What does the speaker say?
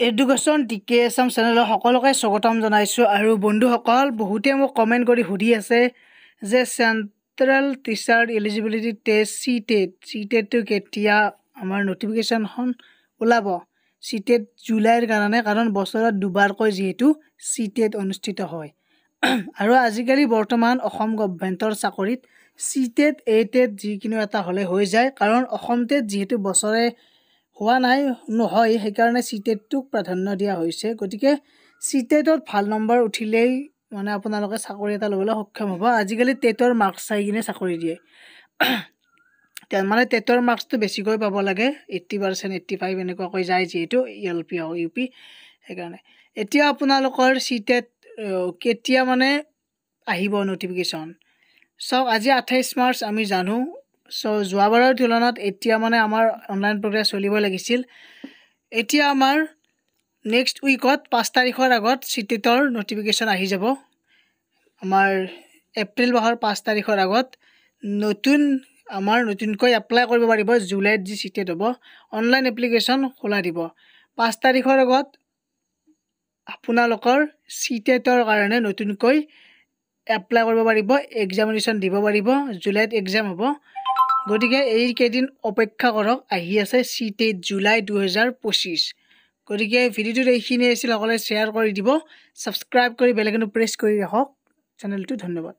Education decay Assam চেনেলৰ সকলোকে স্বাগতম জনাইছোঁ। আৰু বন্ধুসকল, বহুতে মোক কমেণ্ট কৰি সুধি আছে যে central teacher eligibility test C টেটটো কেতিয়া আমাৰ নটিফিকেশ্যনখন ওলাব? চি টেট জুলাইৰ কাৰণে, কাৰণ বছৰত দুবাৰকৈ যিহেতু চি টেট অনুষ্ঠিত হয়। আৰু আজিকালি বৰ্তমান অসম গভৰ্ণমেণ্টৰ চাকৰিত চি টেট এ টেট যিকোনো এটা হ'লে হৈ যায়, কাৰণ অসম টেট যিহেতু বছৰে হোৱা নহয়, সেইকাৰণে চি টেটটোক প্ৰাধান্য দিয়া হৈছে। গতিকে চি টেটত ভাল নম্বৰ উঠিলেই মানে আপোনালোকে চাকৰি এটা ল'বলৈ সক্ষম হ'ব। আজিকালি টেটৰ মাৰ্কছ চাই কিনে চাকৰি দিয়ে। মানে টেটৰ মাৰ্কছটো বেছিকৈ পাব লাগে, 80%, 85 এনেকুৱাকৈ যায় যিহেতু LP হওক UP, সেইকাৰণে। এতিয়া আপোনালোকৰ চি টেট কেতিয়া মানে আহিব নটিফিকেশ্যন? চাওক, আজি 28 মাৰ্চ আমি জানো। যোৱাবাৰৰ তুলনাত এতিয়া মানে আমাৰ অনলাইন প্ৰক্ৰিয়া চলিব লাগিছিল। এতিয়া আমাৰ নেক্সট উইকত 5 তাৰিখৰ আগত চি টেটৰ নটিফিকেশ্যন আহি যাব। আমাৰ এপ্ৰিল মাহৰ 5 তাৰিখৰ আগত নতুনকৈ এপ্লাই কৰিব পাৰিব। জুলাইত যি চি টেট হ'ব, অনলাইন এপ্লিকেশ্যন খোলা দিব। 5 তাৰিখৰ আগত আপোনালোকৰ চি টেটৰ কাৰণে নতুনকৈ এপ্লাই কৰিব পাৰিব, এক্সামিনেশ্যন দিব পাৰিব। জুলাইত এক্সাম হ'ব। গতিকে এইকেইদিন অপেক্ষা কৰক, আহি আছে চি টেট জুলাই 2025। গতিকে ভিডিঅ'টোত এইখিনি আছিল। সকলোৱে শ্বেয়াৰ কৰি দিব, ছাবস্ক্ৰাইব কৰি বেল আইকনটো প্ৰেছ কৰি ৰাখক চেনেলটো। ধন্যবাদ।